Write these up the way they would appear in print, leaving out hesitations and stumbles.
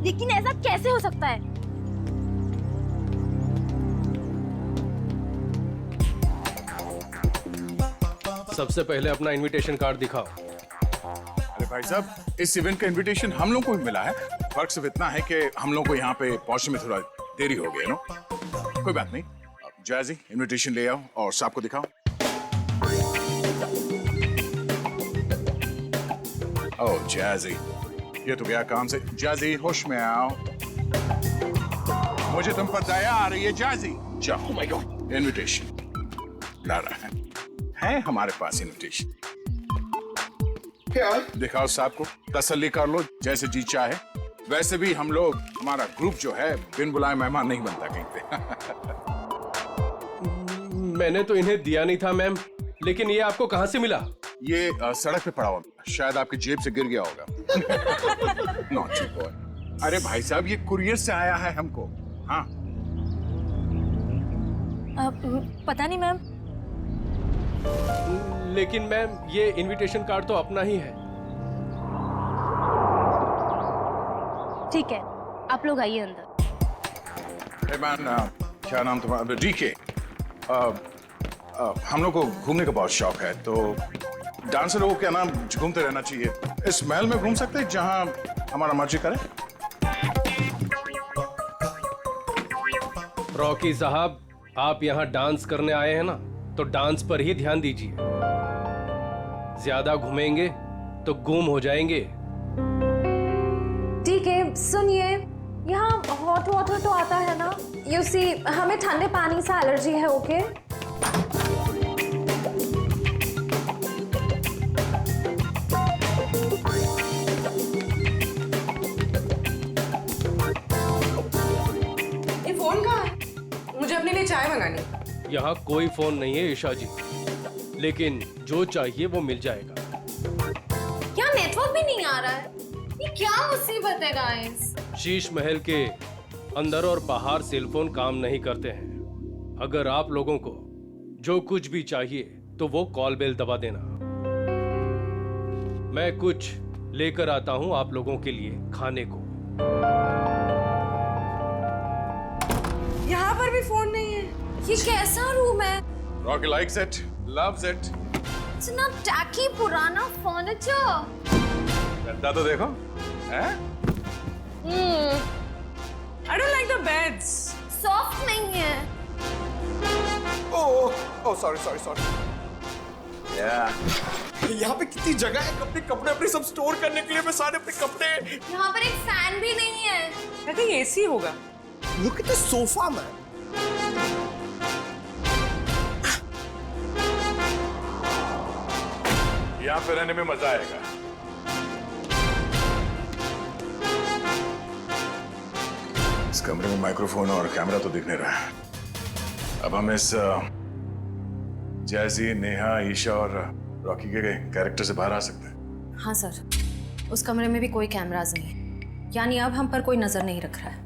लेकिन ऐसा कैसे हो सकता है? सबसे पहले अपना इनविटेशन कार्ड दिखाओ। अरे भाई साहब, इस इवेंट का इनविटेशन हम लोग को भी मिला है। फर्क सिर्फ इतना है कि हम लोग को यहाँ पे पहुंचने में थोड़ा देरी हो गई, नो? कोई बात नहीं। जैजी, इनविटेशन ले आओ और साहब को दिखाओ। ओह जैजी, ये तो गया काम से। जैजी, होश में आओ। मुझे तुम पर दया आ रही है जैजी। जाओ। माय गॉड, इनविटेशन ला रहा है हमारे पास इनविटेशन। क्या दिखाओ साहब को, तसल्ली कर लो, जैसे जी चाहे। वैसे भी हम लोग, हमारा ग्रुप जो है, बिन बुलाए मेहमान नहीं बनता कहीं पे। मैंने तो इन्हें दिया नहीं था मैम, लेकिन ये आपको कहाँ से मिला? ये सड़क पे पड़ा हुआ, शायद आपकी जेब से गिर गया होगा। Naughty boy. अरे भाई साहब, ये कुरियर से आया है हमको। हाँ पता नहीं मैम। लेकिन मैम, ये इनविटेशन कार्ड तो अपना ही है। ठीक है, आप लोग आइए अंदर। क्या नाम तुम्हारा? डीके। हम लोग को घूमने का बहुत शौक है, तो डांसर लोगों क्या नाम घूमते रहना चाहिए। इस महल में घूम सकते हैं जहां हमारा मर्जी करे। रॉकी साहब, आप यहाँ डांस करने आए हैं ना, तो डांस पर ही ध्यान दीजिए। ज्यादा घूमेंगे तो गुम हो जाएंगे। ठीक है, सुनिए, यहाँ हॉट वाटर तो आता है ना? यू सी, हमें ठंडे पानी से एलर्जी है। ओके ये फोन कहाँ है? मुझे अपने लिए चाय मंगानी। यहाँ कोई फोन नहीं है ईशा जी, लेकिन जो चाहिए वो मिल जाएगा। क्या नेटवर्क भी नहीं आ रहा है? ये क्या मुसीबत है गाइस? शीश महल के अंदर और बाहर सेलफोन काम नहीं करते हैं। अगर आप लोगों को जो कुछ भी चाहिए तो वो कॉल बेल दबा देना। मैं कुछ लेकर आता हूं आप लोगों के लिए खाने को। यहाँ पर भी फोन नहीं है। ये कैसा रूम है? Rocky likes it, loves it. इतना टैकी पुराना फर्नीचर। गद्दा तो देखो, हैं? I don't like the beds. Soft नहीं है। Oh sorry sorry sorry. यहाँ पे कितनी जगह है अपने कपड़े अपने सब स्टोर करने के लिए। मैं सारे अपने कपड़े। यहाँ पर एक फैन भी नहीं है। I think AC होगा। Look at the sofa, man. यहाँ पे रहने में मजा आएगा। इस कमरे में माइक्रोफोन और कैमरा तो दिख नहीं रहा है। अब हम इस जैजी, नेहा, ईशा और रॉकी के कैरेक्टर से बाहर आ सकते हैं। हाँ सर, उस कमरे में भी कोई कैमराज नहीं है, यानी अब हम पर कोई नजर नहीं रख रहा है।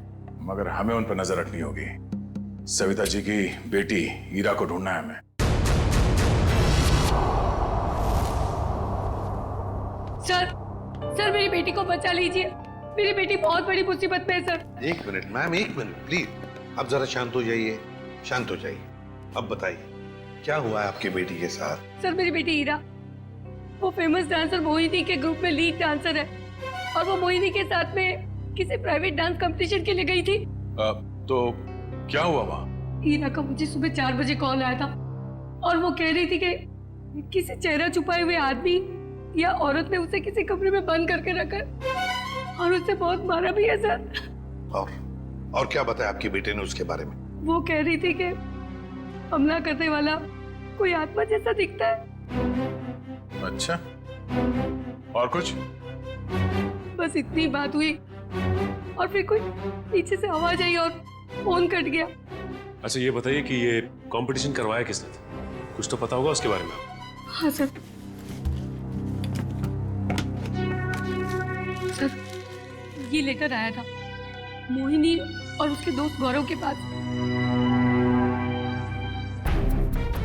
मगर हमें उन पर नजर रखनी होगी। सविता जी की बेटी ईरा को ढूंढना है हमें। सर मेरी बेटी को बचा लीजिए। मेरी बेटी बहुत बड़ी मुसीबत में है सर। एक मिनट मैम, एक मिनट प्लीज। अब जरा शांत हो जाइए, शांत हो जाइए। अब बताइए क्या हुआ है आपकी बेटी के साथ? सर मेरी बेटी ईरा, वो फेमस डांसर मोहिनी के ग्रुप में लीड डांसर है, और वो मोहिनी के साथ में किसी प्राइवेट डांस कंपटीशन के लिए गई थी। तो क्या हुआ वहाँ? ईरा का मुझे सुबह 4 बजे कॉल आया था, और वो कह रही थी कि किसी चेहरा छुपाए हुए आदमी या औरत ने उसे किसी कमरे में बंद करके रखा है, और उसे बहुत मारा भी है सर। और क्या बताया आपकी बेटे ने उसके बारे में? वो कह रही थी कि हमला करने वाला कोई आत्मा जैसा दिखता है। अच्छा, और कुछ? बस इतनी बात हुई, और फिर कोई पीछे से आवाज आई और फोन कट गया। अच्छा ये बताइए कि ये कंपटीशन करवाया किसने था? कुछ तो पता होगा उसके बारे में। हाँ सर, ये लेटर आया था मोहिनी और उसके दोस्त गौरव के पास।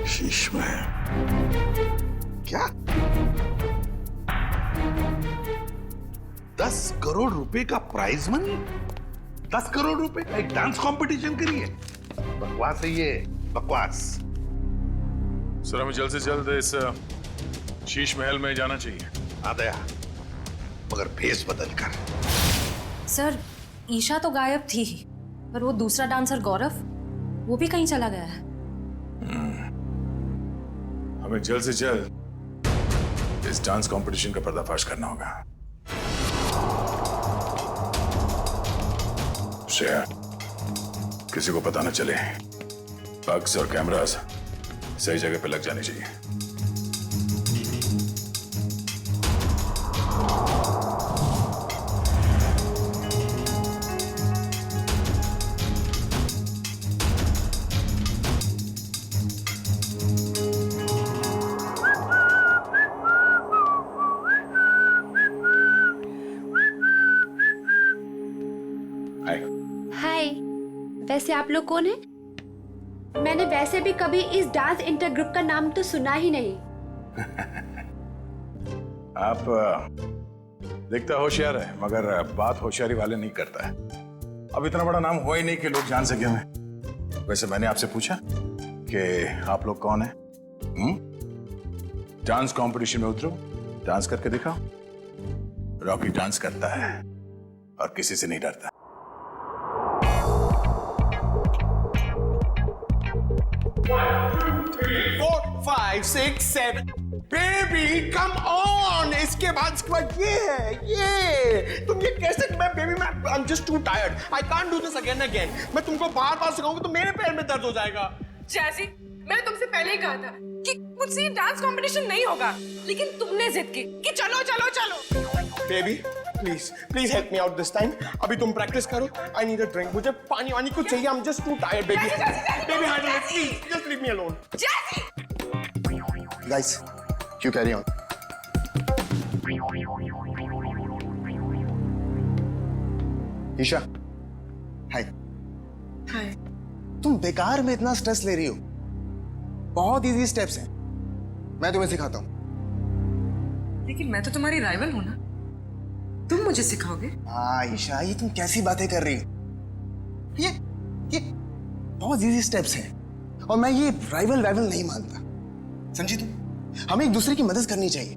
शीश में क्या 10 करोड़ रुपए का प्राइज मनी? 10 करोड़ रुपए का एक डांस कंपटीशन करिए। बकवास है ये, बकवास। सर हमें जल्द से जल्द इस शीश महल में जाना चाहिए। आ गया, मगर फेस बदल कर। सर ईशा तो गायब थी ही, पर वो दूसरा डांसर गौरव वो भी कहीं चला गया है। हमें जल्द से जल्द इस डांस कंपटीशन का पर्दाफाश करना होगा। श्रेया, किसी को पता न चले। बग्स और कैमरास सही जगह पे लग जाने चाहिए। हाय, वैसे आप लोग कौन हैं? मैंने वैसे भी कभी इस डांस इंटर ग्रुप का नाम तो सुना ही नहीं। आप दिखता होशियार है, मगर बात होशियारी वाले नहीं करता है। अब इतना बड़ा नाम हुआ ही नहीं कि लोग जान सके हमें। वैसे मैंने आपसे पूछा कि आप लोग कौन हैं? डांस कंपटीशन में उतरो, डांस करके दिखाओ। रॉकी डांस करता है और किसी से नहीं डरता। Five six seven baby come on. इसके बाद ये है, ये तुम ये कैसे? मैं बेबी मैं आई am just too tired, I can't do this again again. मैं तुमको बार बार सिखाऊंगा तो मेरे पैर में दर्द हो जाएगा। जैसी मैंने तुमसे पहले ही कहा था कि मुझसे ये डांस कंपटीशन नहीं होगा, लेकिन तुमने जिद की कि चलो चलो चलो। Baby please please help me out this time. अभी तुम प्रैक्टिस करो। I need a drink. मुझे पानी वानी कुछ चाहिए। I am just too tired baby. Baby handle it please, just leave me alone. जैसी Guys, you carry on. Isha, hi. Hi. तुम बेकार में इतना स्ट्रेस ले रही हो। बहुत इजी स्टेप्स हैं, मैं तुम्हें सिखाता हूँ। लेकिन मैं तो तुम्हारी राइवल हूं ना, तुम मुझे सिखाओगे? हाँ ईशा, ये तुम कैसी बातें कर रही हो? ये बहुत इजी स्टेप्स हैं और मैं ये राइवल नहीं मानता। समझी तुम? हमें एक दूसरे की मदद करनी चाहिए।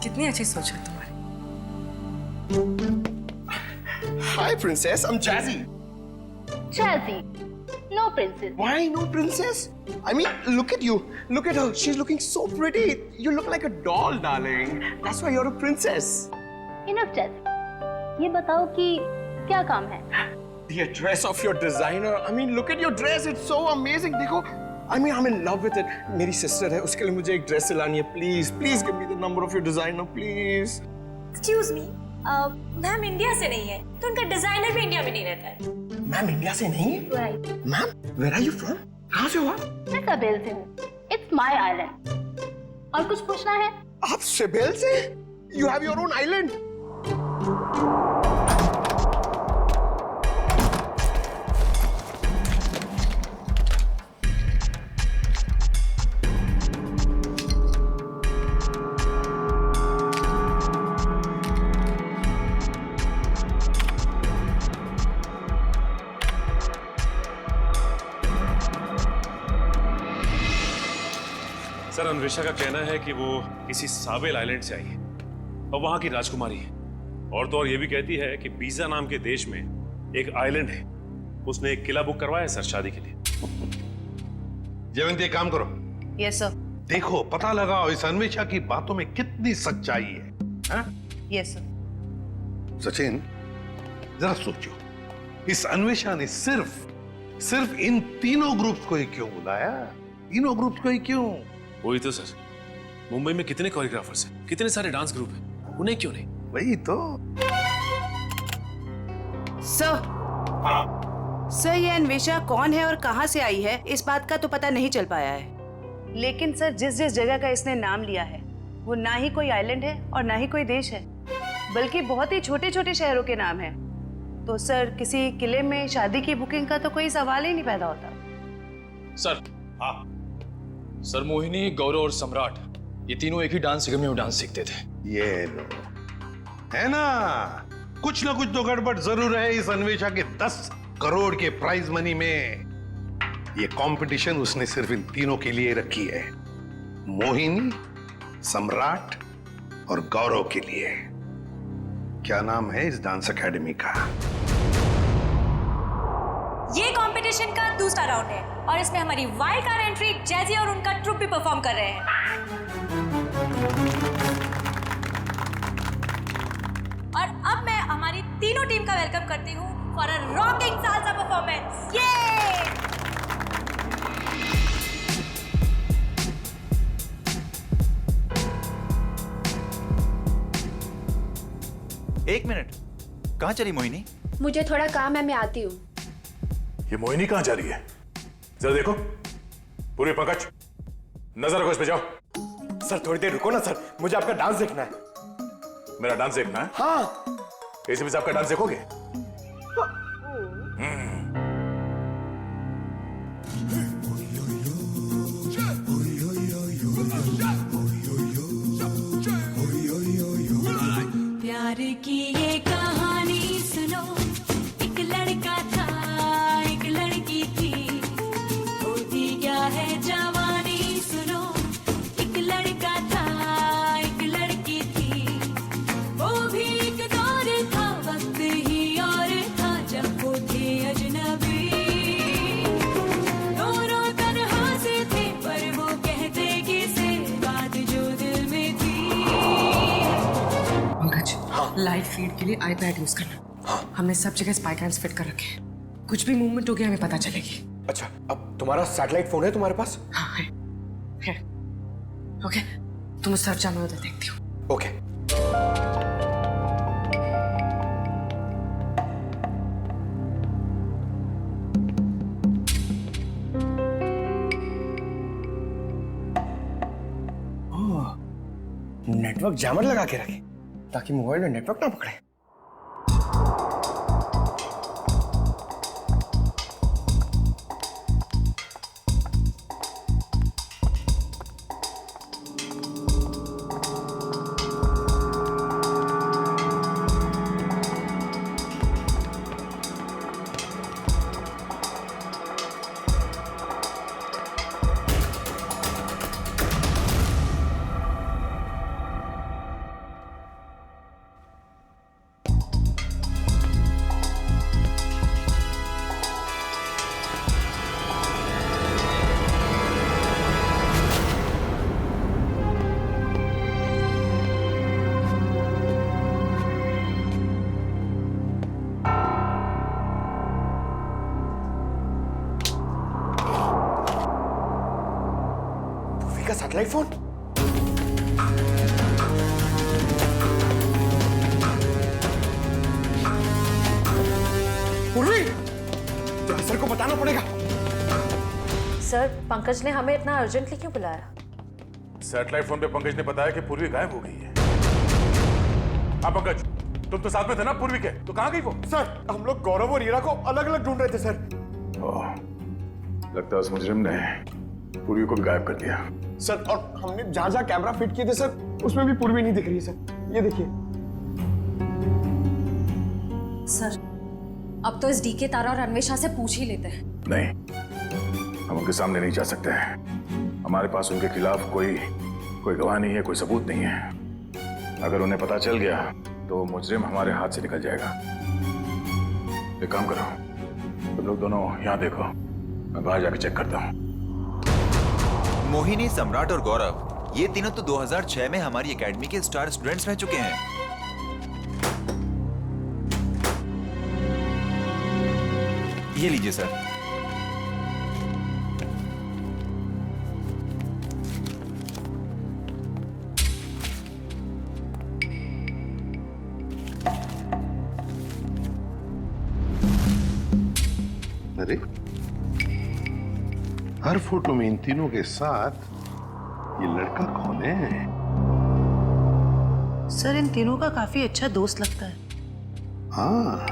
कितनी अच्छी सोच है तुम्हारी। Hi princess, I'm Jazzy. Jazzy, no princess. Why no princess? I mean, look at you. Look at her. She's looking so pretty. You look like a doll, darling. That's why you're a princess. Enough, Jazzy. ये बताओ कि क्या काम है? The dress of your designer. I mean, look at your dress. It's so amazing. देखो, I mean, I'm in love with it. मेरी sister है, उसके लिए मुझे एक ड्रेस सिलानी है. Please give me the number of your designer, please. Excuse me, ma'am India से नहीं है तो उनका डिजाइनर भी इंडिया में नहीं रहता है। मैम इंडिया से नहीं है? Right. Ma'am, where are you from? कहाँ से हो आप? मैं कबील से हूँ। It's my island. और कुछ पूछना है? आप सिबेल से? You have your own island. Sir, Anvesha का कहना है कि वो किसी साबेल आइलैंड से आई है और वहां की राजकुमारी है। और तो और ये भी कहती है कि बीजा नाम के देश में एक आइलैंड है, उसने एक किला बुक करवाया है सर शादी के लिए। जयवंती, एक काम करो। Yes sir. देखो, पता लगाओ इस अन्वेषा की बातों में कितनी सच्चाई है। Yes sir. सचिन, जरा सोचो, इस अन्वेषा ने सिर्फ इन तीनों ग्रुप्स को ही क्यों बुलाया? तीनों ग्रुप्स को ही क्यों? वही तो सर, मुंबई में कितने कोरियोग्राफर्स हैं, कितने सारे डांस ग्रुप हैं, उन्हें क्यों नहीं? वही तो। सर, ये अन्वेषा कौन है और कहां से आई है, इस बात का तो पता नहीं चल पाया है। लेकिन सर, जिस जिस जगह का इसने नाम लिया है वो ना ही कोई आइलैंड है और ना ही कोई देश है, बल्कि बहुत ही छोटे छोटे शहरों के नाम है। तो सर, किसी किले में शादी की बुकिंग का तो कोई सवाल ही नहीं पैदा होता। सर, हाँ सर, मोहिनी, गौरव और सम्राट ये तीनों एक ही डांस अकेडमी में डांस सीखते थे। ये लो, है ना, कुछ ना कुछ तो गड़बड़ जरूर है इस अन्वेषा के 10 करोड़ के प्राइज मनी में। ये कंपटीशन उसने सिर्फ इन तीनों के लिए रखी है, मोहिनी, सम्राट और गौरव के लिए। क्या नाम है इस डांस एकेडमी का? ये कंपटीशन का दूसरा राउंड है और इसमें हमारी वाइल्ड कार्ड एंट्री जैजी और उनका ट्रुप भी परफॉर्म कर रहे हैं। और अब मैं हमारी तीनों टीम का वेलकम करती हूँ for a rocking salsa performance. ये एक मिनट, कहाँ चली मोहिनी? मुझे थोड़ा काम है, मैं आती हूँ। ये मोहिनी कहाँ जा रही है? जरा देखो। पूरी पंकज, नजर रखो इस पे, जाओ। सर थोड़ी देर रुको ना सर, मुझे आपका डांस देखना है। मेरा डांस देखना है? हाँ। एसीपी साहब का डांस देखोगे? प्यार की ये कहानी सुनो, एक लड़का था एक लड़की थी, होती क्या है जवानी सुनो, एक लड़का था एक लड़की थी, वो भी एक दौर था वक्त ही और था जब वो थे अजनबी, दोनों तन्हा से थे पर वो कहते किसे बात जो दिल में थी। लाइव फीड के लिए आईपैड यूज करना। हमने सब जगह स्पाई कैम्स फिट कर रखे हैं, कुछ भी मूवमेंट हो गया हमें पता चलेगी। अच्छा, अब तुम्हारा सैटेलाइट फोन है तुम्हारे पास? हाँ है। ओके, तुम उस तरफ जाओ, मैं उधर देखती हूँ। ओके। नेटवर्क जैमर लगा के रखे ताकि मोबाइल में नेटवर्क ना पकड़े। का सैटेलाइट फोन? पूर्वी, तो सर को बताना पड़ेगा। सर, पंकज ने हमें इतना अर्जेंटली क्यों बुलाया? सैटेलाइट फोन पे पंकज ने बताया कि पूर्वी गायब हो गई है। हाँ पंकज, तुम तो साथ में थे ना पूर्वी के, तो कहाँ गई वो? सर, हम लोग गौरव और हीरा को अलग अलग ढूंढ रहे थे सर। लगता है उस मुजरिम ने पूर्वी को भी गायब कर दिया। सर, और हमने जहां जहां कैमरा फिट किए थे सर, उसमें भी पूर्वी नहीं दिख रही है सर। ये देखिए। सर, अब तो इस डीके तारा और अन्वेषा से पूछ ही लेते हैं। नहीं, हम उनके सामने नहीं जा सकते हैं। हमारे पास उनके खिलाफ कोई गवाह नहीं है, कोई सबूत नहीं है। अगर उन्हें पता चल गया तो मुजरिम हमारे हाथ से निकल जाएगा। एक काम करो, तुम लोग दोनों यहाँ देखो, मैं बाहर जाके चेक करता हूँ। मोहिनी, सम्राट और गौरव, ये तीनों तो 2006 में हमारी एकेडमी के स्टार स्टूडेंट्स रह चुके हैं। ये लीजिए सर। अरे, हर फोटो में इन तीनों के साथ ये लड़का कौन है? सर, इन तीनों का काफी अच्छा दोस्त लगता है। हाँ,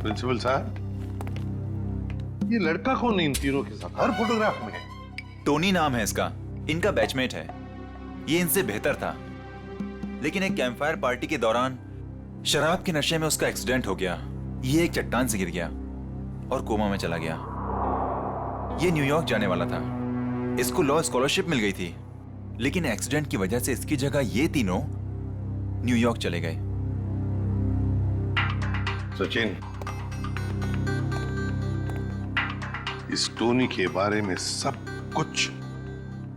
प्रिंसिपल साहब, ये लड़का कौन है इन तीनों के साथ हर फोटोग्राफ में? टोनी नाम है इसका, इनका बैचमेट है। ये इनसे बेहतर था, लेकिन एक कैंपफायर पार्टी के दौरान शराब के नशे में उसका एक्सीडेंट हो गया। ये एक चट्टान से गिर गया और कोमा में चला गया। ये न्यूयॉर्क जाने वाला था। इसको लॉ स्कॉलरशिप मिल गई थी, लेकिन एक्सीडेंट की वजह से इसकी जगह ये तीनों न्यूयॉर्क चले गए। सचिन, इस टोनी के बारे में सब कुछ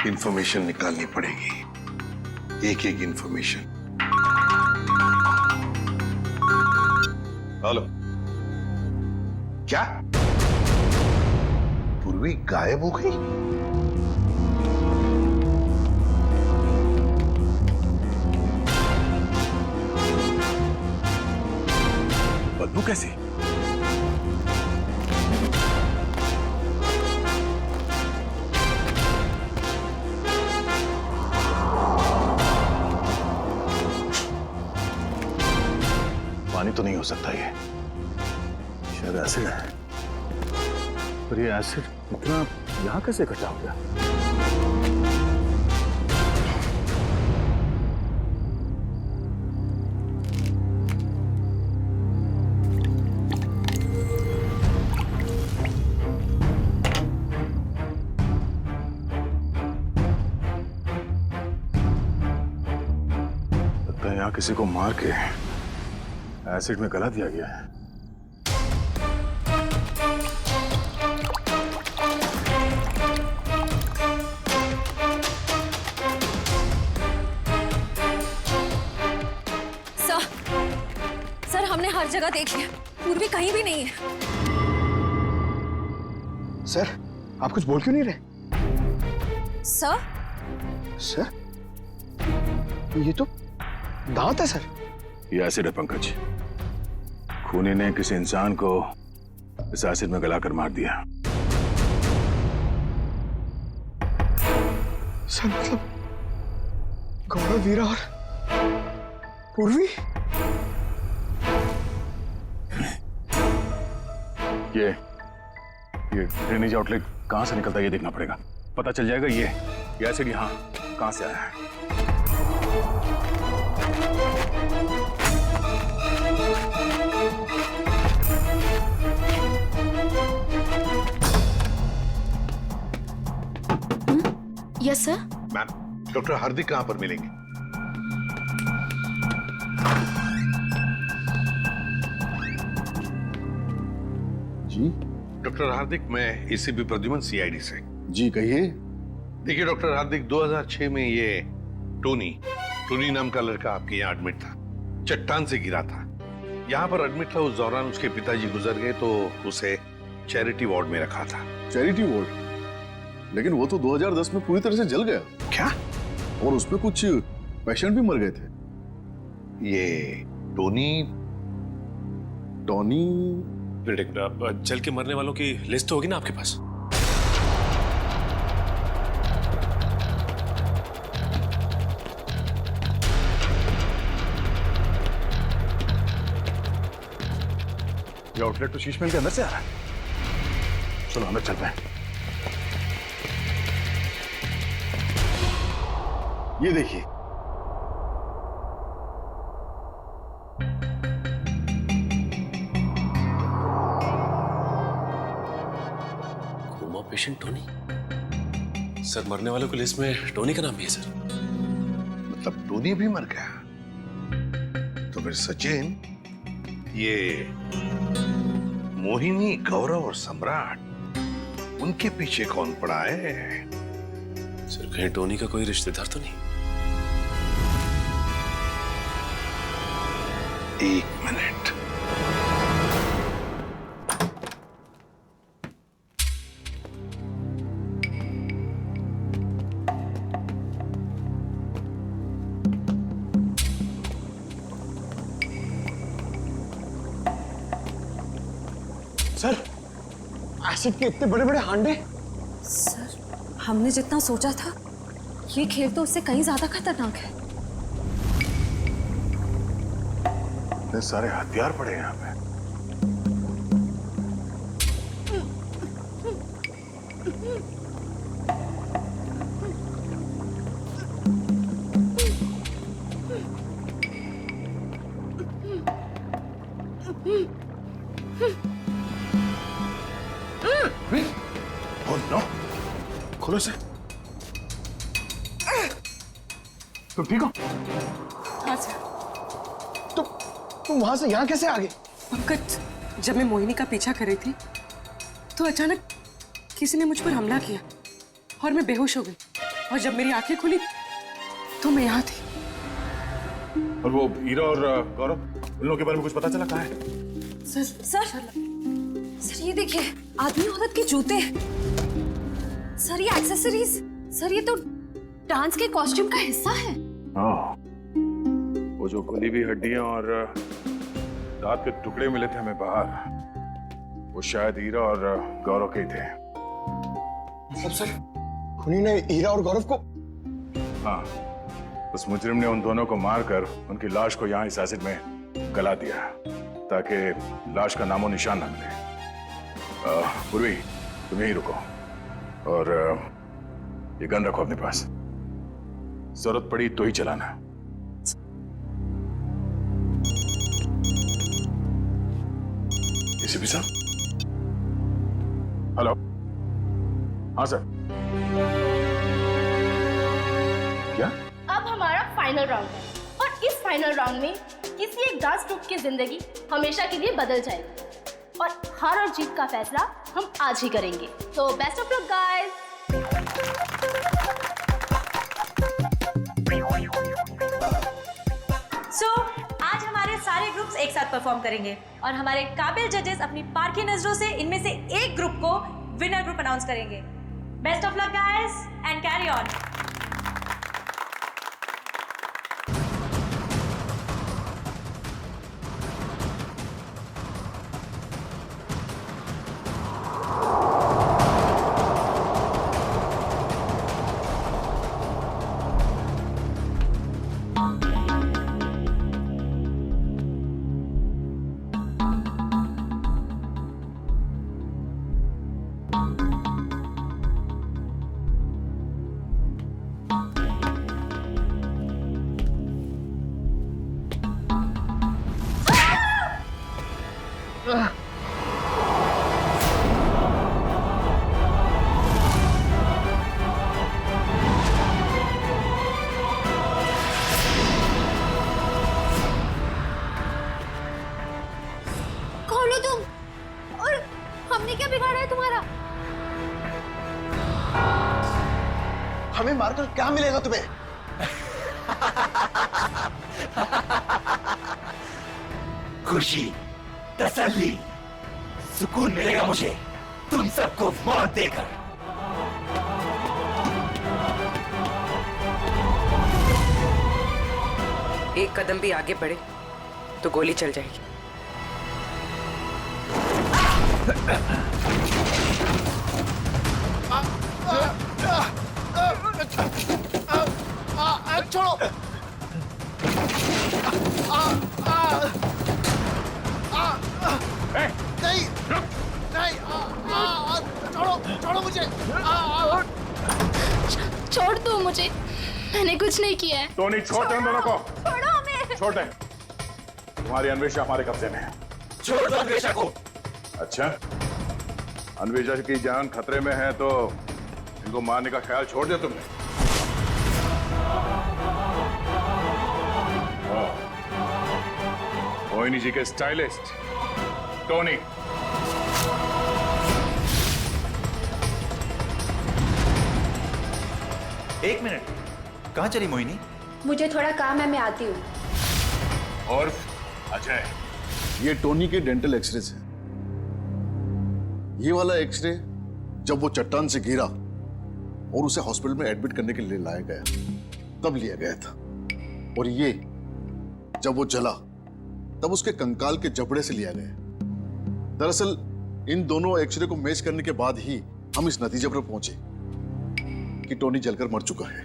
इंफॉर्मेशन निकालनी पड़ेगी, एक एक इंफॉर्मेशन। हेलो, क्या पूर्वी गायब हो गई? बदबू कैसी? पानी तो नहीं हो सकता ये, शायद एसिड है। पर ये एसिड इतना यहां कैसे इकट्ठा हो गया? लगता है यहां किसी को मार के एसिड में गला दिया गया है। सर, हमने हर जगह देख लिया, पूर्वी कहीं भी नहीं है। सर, आप कुछ बोल क्यों नहीं रहे? सर? सर, ये तो दांत है सर। ये एसिड है पंकज। खूनी ने किसी इंसान को इस एसिड में गलाकर मार दिया। सर मतलब गौरव, वीरा और पूर्वी? ये ड्रेनेज आउटलेट कहां से निकलता है ये देखना पड़ेगा। पता चल जाएगा ये एसिड यहां कहां से आया है। Yes sir. मैम, डॉक्टर हार्दिक कहां पर मिलेंगे? जी डॉक्टर हार्दिक, मैं एसीपी प्रद्युमन, सीआईडी से। जी कहिए। देखिए डॉक्टर हार्दिक, 2006 में ये टोनी नाम का लड़का आपके यहाँ एडमिट था। चट्टान से गिरा था, यहाँ पर एडमिट था। उस दौरान उसके पिताजी गुजर गए तो उसे चैरिटी वार्ड में रखा था। Charity ward? लेकिन वो तो 2010 में पूरी तरह से जल गया। क्या? और उसमें कुछ पेशेंट भी मर गए थे। ये टोनी जल के मरने वालों की लिस्ट होगी ना आपके पास? ये आउटलेट तो शीश महल के अंदर से आ रहा है। चलो अंदर चलते हैं। ये देखिए, कोमा पेशेंट टोनी। सर, मरने वालों की लिस्ट में टोनी का नाम भी है सर। मतलब टोनी भी मर गया? तो फिर सचिन, ये मोहिनी, गौरव और सम्राट, उनके पीछे कौन पड़ा है? सर, कहीं टोनी का कोई रिश्तेदार तो नहीं? एक मिनट। सर, एसिड के इतने बड़े बड़े हांडे। सर, हमने जितना सोचा था ये खेल तो उससे कहीं ज्यादा खतरनाक है। इतने सारे हथियार पड़े हैं यहाँ पे। Oh no! खोलो से। तुम ठीक हो? हाँ सर। तुम वहां से यहाँ कैसे आ गए? पंकज, जब मैं मोहिनी का पीछा कर रही थी तो अचानक किसी ने मुझ पर हमला किया और मैं बेहोश हो गई। और जब मेरी आंखें खुली तो मैं यहाँ थी। और वो हीरा और गौरव, उन लोगों के बारे में कुछ पता चला? कहाँ है? सर ये देखिए, आदमी औरत के जूते। सर ये एक्सेसरीज। सर ये तो डांस के कॉस्ट्यूम का हिस्सा है। वो जो खुली हुई हड्डियां और दांत के टुकड़े मिले थे हमें बाहर, वो शायद हीरा और गौरव के ही थे। मतलब सर, खुनी ने हीरा और गौरव को? हाँ, उस मुजरिम ने उन दोनों को मारकर उनकी लाश को यहाँ इस एसिड में गला दिया ताकि लाश का नामो निशान न मिले। पूर्वी, तुम यहीं रुको और ये गन रखो अपने पास। जरूरत पड़ी तो ही चलाना। एसीपी साहब? हेलो? हाँ सर। क्या? अब हमारा फाइनल राउंड है और इस फाइनल राउंड में किसी एक डांस ग्रुप की जिंदगी हमेशा के लिए बदल जाएगी और हार और जीत का फैसला हम आज ही करेंगे। तो बेस्ट ऑफ लक गाइस। आज हमारे सारे ग्रुप्स एक साथ परफॉर्म करेंगे और हमारे काबिल जजेस अपनी पारखी नजरों से इनमें से एक ग्रुप को विनर ग्रुप अनाउंस करेंगे। Best of luck guys and carry on. खोलो तुम। और हमने क्या बिगाड़ा है तुम्हारा? हमें मारकर क्या मिलेगा तुम्हें? खुशी, तसल्ली, सुकून मिलेगा मुझे तुम सबको मौत देकर। एक कदम भी आगे बढ़े तो गोली चल जाएगी। छोड़ो। नहीं, नहीं, छोड़ो मुझे। छोड़ दो मुझे, मैंने कुछ नहीं किया है। टोनी, छोड़ दे उन दोनों को। छोड़ो हमें। छोड़ दे। तुम्हारी अन्वेषा हमारे कब्जे में है। छोड़ दो अन्वेषा को। अच्छा, अन्वेषा की जान खतरे में है तो इनको मारने का ख्याल छोड़ दिया तुमने? मोहिनी जी के स्टाइलिस्ट टोनी। एक मिनट, कहाँ चली मोहिनी? मुझे थोड़ा काम है, मैं आती हूँ। और अजय, ये टोनी के डेंटल एक्सरेज है। ये वाला एक्सरे जब वो चट्टान से गिरा और उसे हॉस्पिटल में एडमिट करने के लिए लाया गया तब लिया गया था। और ये जब वो जला तब उसके कंकाल के जबड़े से लिया गया। दरअसल इन दोनों एक्सरे को मैच करने के बाद ही हम इस नतीजे पर पहुंचे कि टोनी जलकर मर चुका है।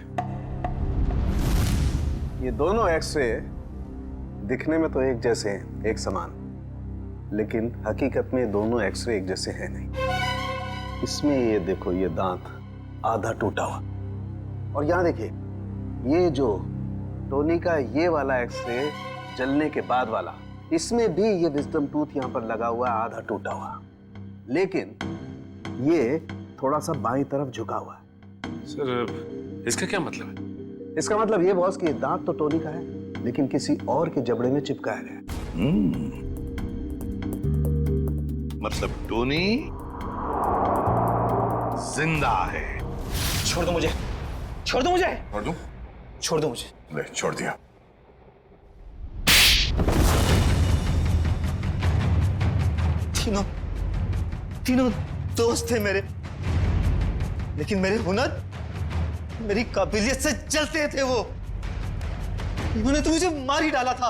ये दोनों एक्सरे दिखने में तो एक जैसे हैं, एक समान, लेकिन हकीकत में दोनों एक्सरे एक जैसे हैं नहीं। इसमें ये देखो, ये दांत आधा टूटा हुआ, और यहाँ देखिए ये जो टोनी का ये वाला एक्सरे जलने के बाद वाला, इसमें भी ये विजडम टूथ यहाँ पर लगा हुआ है, आधा टूटा हुआ, लेकिन ये थोड़ा सा बाईं तरफ झुका हुआ है। सर इसका क्या मतलब है? इसका मतलब ये बॉस कि ये दांत तो टोनी का है, लेकिन किसी और के जबड़े में चिपकाया गया। मतलब टोनी जिंदा है। छोड़ दो मुझे, छोड़ दो मुझे, छोड़ दूं? छोड़ दो मुझे। ले, छोड़ दिया। तीनों दोस्त थे मेरे, लेकिन मेरे हुनर, मेरी काबिलियत से जलते थे वो। उन्होंने तो मुझे मार ही डाला था।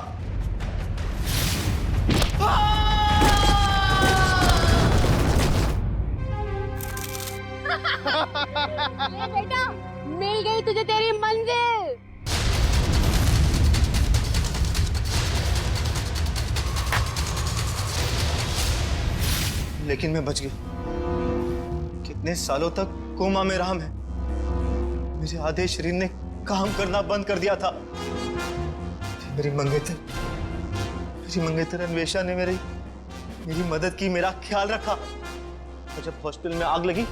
ले बेटा, मिल गई तुझे तेरी मंजिल। लेकिन मैं बच गया। कितने सालों तक कोमा में रहा मैं। मेरे आधे शरीर ने काम करना बंद कर दिया था। मेरी मंगेतर अन्वेषा ने मेरी मदद की, मेरा ख्याल रखा। और जब हॉस्पिटल में आग लगी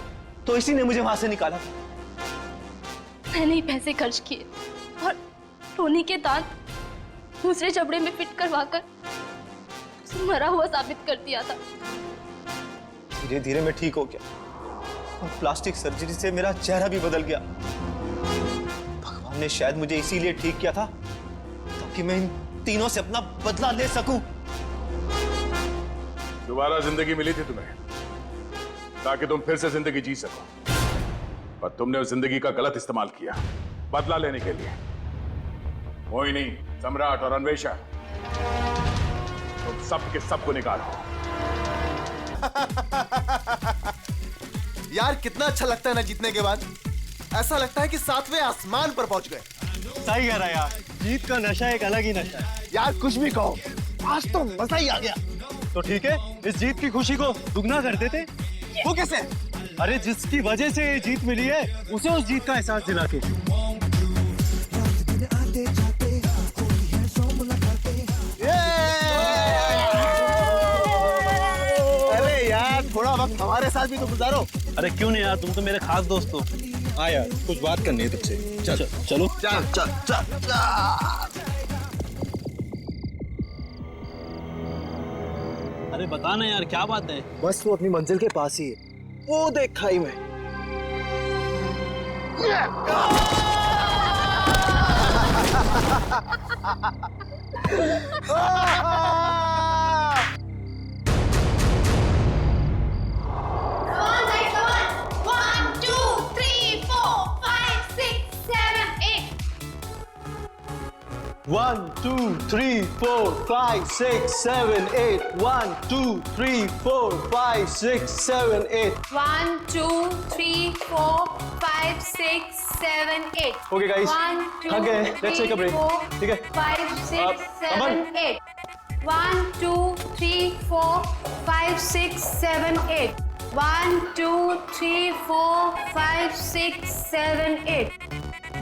तो इसी ने मुझे वहां से निकाला था। मैंने ही पैसे खर्च किए और टोनी के दांत दूसरे जबड़े में फिट करवाकर उसे मरा हुआ साबित कर दिया था। धीरे धीरे मैं ठीक हो गया और प्लास्टिक सर्जरी से मेरा चेहरा भी बदल गया। भगवान ने शायद मुझे इसीलिए ठीक किया था ताकि मैं इन तीनों से अपना बदला ले सकूं। दोबारा जिंदगी मिली थी तुम्हें ताकि तुम फिर से जिंदगी जी सको, पर तुमने उस जिंदगी का गलत इस्तेमाल किया बदला लेने के लिए। मोहिनी, सम्राट और अन्वेषा, तुम सब के सब को निकालो। यार कितना अच्छा लगता है ना जीतने के बाद। ऐसा लगता है कि सातवें आसमान पर पहुंच गए। सही कह रहा है यार, जीत का नशा एक अलग ही नशा है। यार कुछ भी कहो, आज तो मजा ही आ गया। तो ठीक है, इस जीत की खुशी को दुगना कर देते। वो कैसे? अरे जिसकी वजह से ये जीत मिली है उसे उस जीत का एहसास दिला के। अरे यार थोड़ा वक्त हमारे साथ भी तो गुजारो। अरे क्यों नहीं यार, तुम तो मेरे खास दोस्त हो। हाँ यार, कुछ बात करनी है तुझसे। चल चलो। चल चल चल चल। अरे बता ना यार, क्या बात है? बस वो अपनी मंजिल के पास ही है। वो देख खाई में। One, two, three, four, five, six, seven, eight. 1, 2, 3, 4, 5, 6, 7, 8. 1, 2, 3, 4, 5, 6, 7, 8. Okay, guys. 1, 2, Okay, let's take a break. 3, ठीक है? 5, 6, Aman. 7, 8. 1, 2, 3, 4, 5, 6, 7, 8. 1, 2, 3, 4, 5, 6, 7, 8.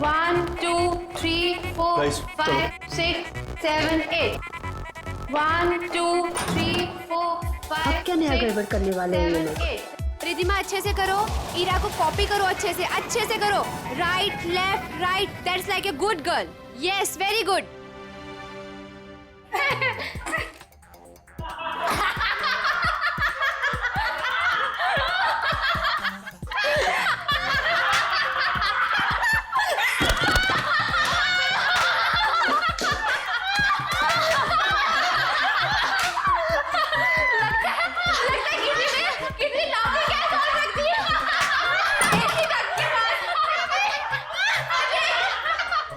1, 2, 3, 4, Guys, 5, 6, 7, 8. 1, 2, 3, 4, 5. अब क्या नया गड़बड़ करने वाले हैं ये लोग? रिधिमा अच्छे से करो, ईरा को कॉपी करो, अच्छे से करो। Right left right, that's like a good girl. Yes, very good.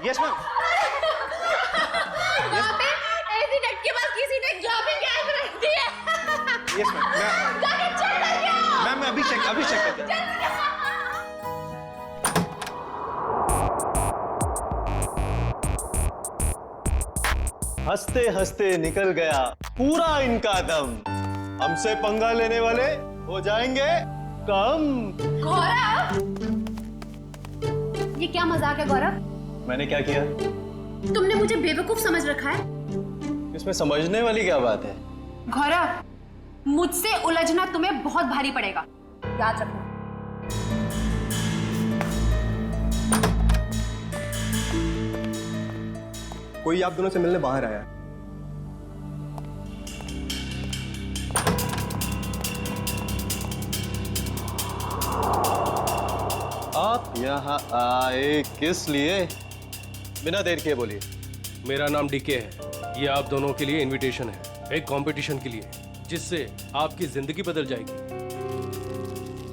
Yes, ma'am. वहाँ पे ऐसी डट के पास किसी ने जॉबिंग गैस रख दी है। Yes, ma'am. जाके चेक करके आओ। मैम मैं अभी चेक करता हूँ। हंसते हंसते निकल गया पूरा इनका दम। हमसे पंगा लेने वाले हो जाएंगे कम। गौरव, ये क्या मजाक है गौरव? मैंने क्या किया? तुमने मुझे बेवकूफ समझ रखा है। इसमें समझने वाली क्या बात है? गौरव, मुझसे उलझना तुम्हें बहुत भारी पड़ेगा, याद रखना। कोई आप दोनों से मिलने बाहर आया है। आप यहाँ आए किस लिए? बिना देर किए बोलिए। मेरा नाम डीके है। ये आप दोनों के लिए इनविटेशन है, एक कंपटीशन के लिए, जिससे आपकी जिंदगी बदल जाएगी।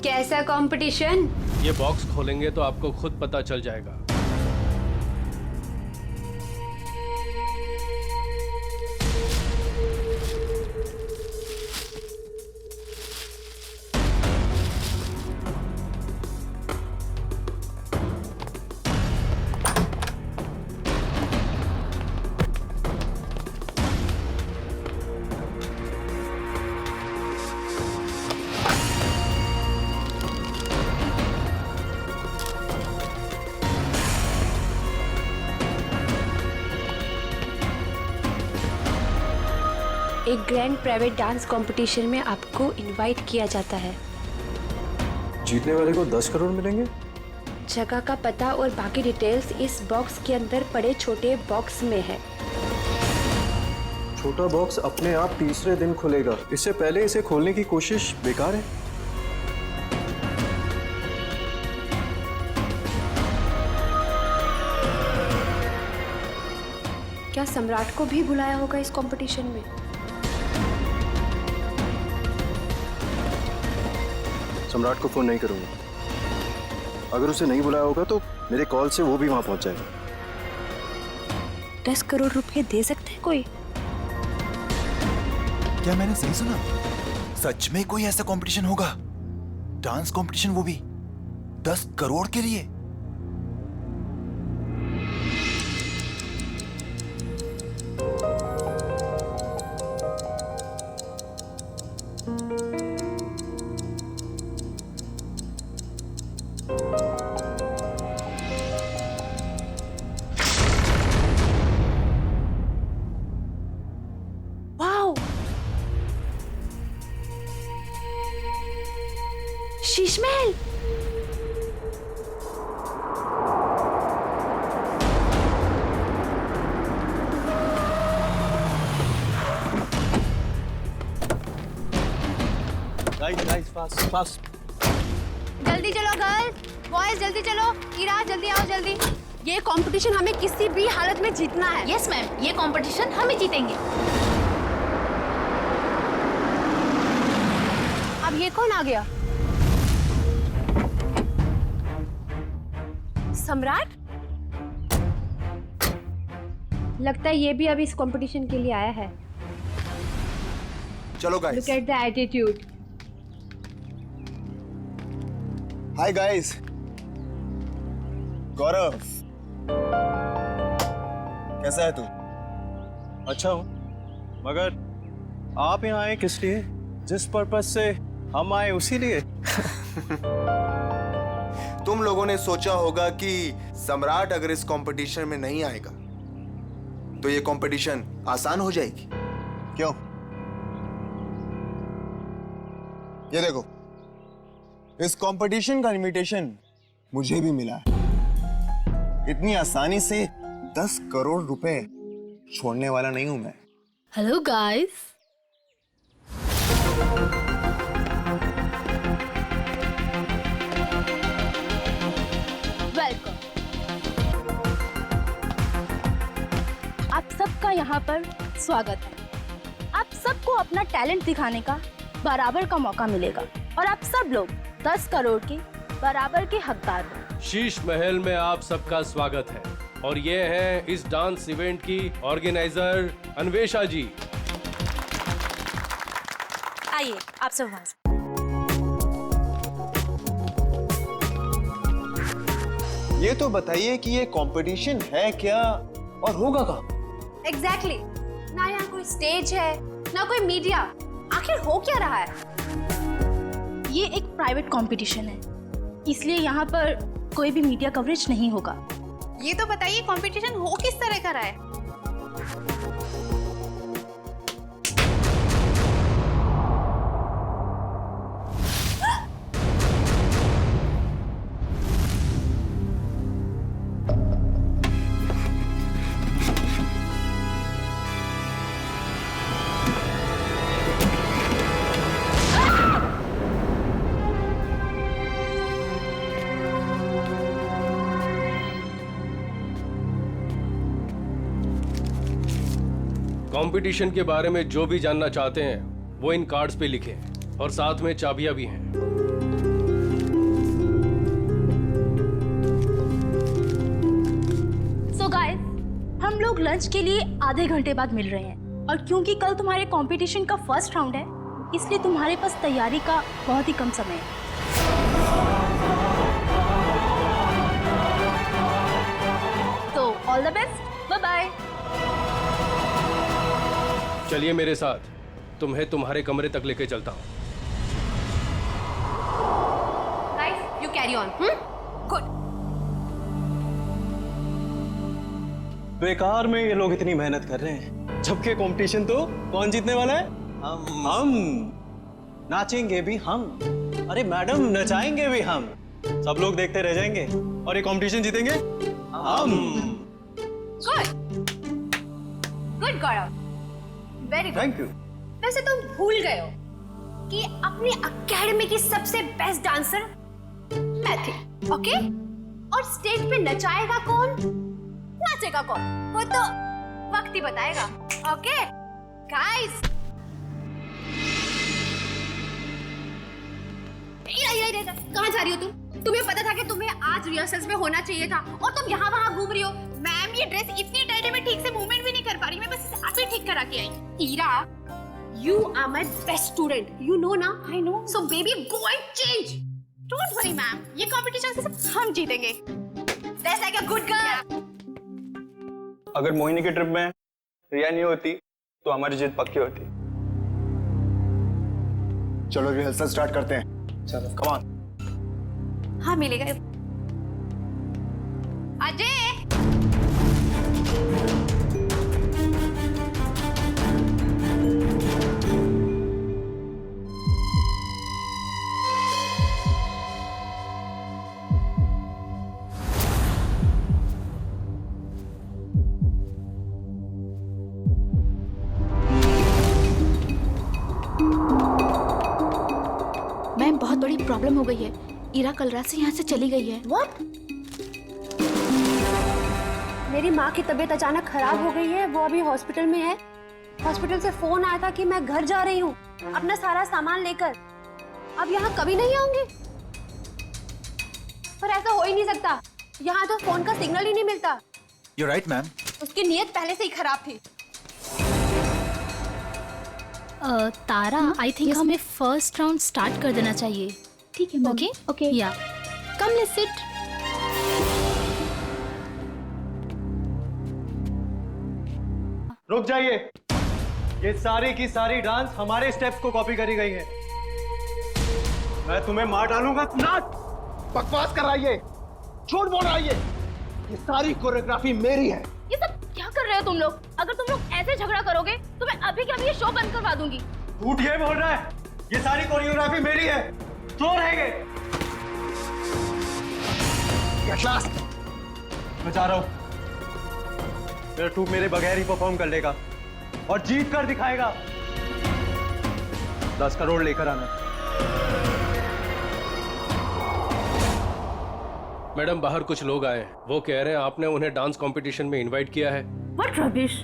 कैसा कंपटीशन? ये बॉक्स खोलेंगे तो आपको खुद पता चल जाएगा। एक ग्रैंड प्राइवेट डांस कंपटीशन में आपको इनवाइट किया जाता है। जीतने वाले को 10 करोड़ मिलेंगे। जगह का पता और बाकी डिटेल्स इस बॉक्स के अंदर पड़े छोटे बॉक्स में है। छोटा बॉक्स अपने आप तीसरे दिन खुलेगा, इससे पहले इसे खोलने की कोशिश बेकार है। क्या सम्राट को भी बुलाया होगा इस कंपटीशन में? सम्राट को फोन नहीं करूंगा। अगर उसे नहीं बुलाया होगा तो मेरे कॉल से वो भी वहां पहुंच जाएगा। 10 करोड़ रुपए दे सकते हैं कोई? क्या मैंने सही सुना? सच में कोई ऐसा कंपटीशन होगा? डांस कंपटीशन, वो भी 10 करोड़ के लिए? Sheesh Mahal. Guys fast fast. जल्दी चलो गर्ल्स, बॉयज जल्दी चलो। इरा जल्दी आओ, जल्दी। ये कंपटीशन हमें किसी भी हालत में जीतना है। यस मैम, ये कंपटीशन हम ही जीतेंगे। अब ये कौन आ गया? सम्राट? लगता है ये भी अभी इस कंपटीशन के लिए आया है। चलो guys. Look at the attitude. Hi guys. Gaurav, कैसा है तू? अच्छा हूँ, मगर आप यहाँ आए किस लिए? जिस पर्पस से हम आए उसी लिए। तुम लोगों ने सोचा होगा कि सम्राट अगर इस कंपटीशन में नहीं आएगा तो ये कंपटीशन आसान हो जाएगी। क्यों? ये देखो, इस कंपटीशन का इनविटेशन मुझे भी मिला है। इतनी आसानी से 10 करोड़ रुपए छोड़ने वाला नहीं हूं मैं। Hello guys. वेलकम। आप सबका यहाँ पर स्वागत है। आप सबको अपना टैलेंट दिखाने का बराबर का मौका मिलेगा और आप सब लोग 10 करोड़ के बराबर के हकदार हो। शीश महल में आप सबका स्वागत है और ये है इस डांस इवेंट की ऑर्गेनाइजर अन्वेषा जी। आइए आप सब वहां से। ये तो बताइए कि ये कंपटीशन है क्या और होगा कहाँ? एग्जैक्टली। ना यहाँ कोई स्टेज है, ना कोई मीडिया। आखिर हो क्या रहा है? ये एक प्राइवेट कंपटीशन है, इसलिए यहाँ पर कोई भी मीडिया कवरेज नहीं होगा। ये तो बताइए कंपटीशन हो किस तरह का रहा है? कंपटीशन के बारे में जो भी जानना चाहते हैं वो इन कार्ड्स पे लिखें और साथ में चाबियां भी हैं। सो गाइस, हम लोग लंच के लिए आधे घंटे बाद मिल रहे हैं और क्योंकि कल तुम्हारे कंपटीशन का फर्स्ट राउंड है इसलिए तुम्हारे पास तैयारी का बहुत ही कम समय है। तो all the best, bye bye. चलिए मेरे साथ, तुम्हें तुम्हारे कमरे तक लेके चलता हूँ। Guys, you carry on. Good. बेकार में ये लोग इतनी मेहनत कर रहे हैं, जबकि कंपटीशन तो कौन जीतने वाला है? हम नाचेंगे भी हम। अरे मैडम, नचाएंगे भी हम। सब लोग देखते रह जाएंगे और ये कंपटीशन जीतेंगे हम। Good Gaurav, very good. Thank you. वैसे तुम भूल गए हो कि अपनी अकेडमी की सबसे बेस्ट डांसर मैं थी, ओके? और स्टेज पे नचाएगा कौन, नाचेगा कौन, वो तो वक्त ही बताएगा, ओके? गाइस, कहाँ जा रही हो तुम? तुम्हें पता था कि तुम्हें आज रिहर्सल्स में होना चाहिए था और तुम यहाँ वहाँ घूम रही हो। मैम, ये ड्रेस इतनी टाइट है, मैं ठीक से मूवमेंट भी नहीं कर पा रही, मैं बस इसे अभी ठीक करा के आई। Ira, you are my best student, you know ना? I know. So baby, go and change. Don't worry, ma'am. ये competition से सब हम जीतेंगे. That's like a good girl. अगर मोहिनी की ट्रिप में रिया नहीं होती तो हमारी जीत पक्की होती। चलो रिहर्सल स्टार्ट करते हैं। चलो, come on. हाँ, मिलेगा। अजय, मैम, बहुत बड़ी प्रॉब्लम हो गई है। ईरा कल रात से यहाँ से चली गई है। What? मेरी माँ की तबीयत अचानक खराब हो गई है, वो अभी हॉस्पिटल में है। हॉस्पिटल से फोन आया था कि मैं घर जा रही हूँ अपना सारा सामान लेकर। अब यहाँ कभी नहीं आऊंगी। पर ऐसा हो ही नहीं सकता, यहाँ तो फोन का सिग्नल ही नहीं मिलता। You're right, ma'am. उसकी नीयत पहले से ही खराब थी। तारा, आई थिंक हमें फर्स्ट राउंड स्टार्ट कर देना चाहिए। ठीक है, ओके ओके, या कम लेट्स सिट। रुक जाइए, ये सारी की सारी डांस हमारे स्टेप्स को कॉपी करी गई है। मैं तुम्हें मार डालूंगा। नाच बकवास कर रहा है, झूठ बोल रहा है। ये सारी कोरियोग्राफी मेरी है। ये सब क्या कर रहे हो तुम लोग? अगर तुम लोग ऐसे झगड़ा करोगे तो मैं अभी के अभी ये शो बंद करवा दूंगी। झूठ ये बोल रहा है, ये सारी कोरियोग्राफी मेरी है। तो रहेंगे। मैं जा रहा हूँ। मेरा ट्रूप मेरे बगैर ही परफॉर्म कर लेगा और जीत कर दिखाएगा। 10 करोड़ लेकर आना। मैडम, बाहर कुछ लोग आए हैं, वो कह रहे हैं आपने उन्हें डांस कंपटीशन में इनवाइट किया है। What rubbish!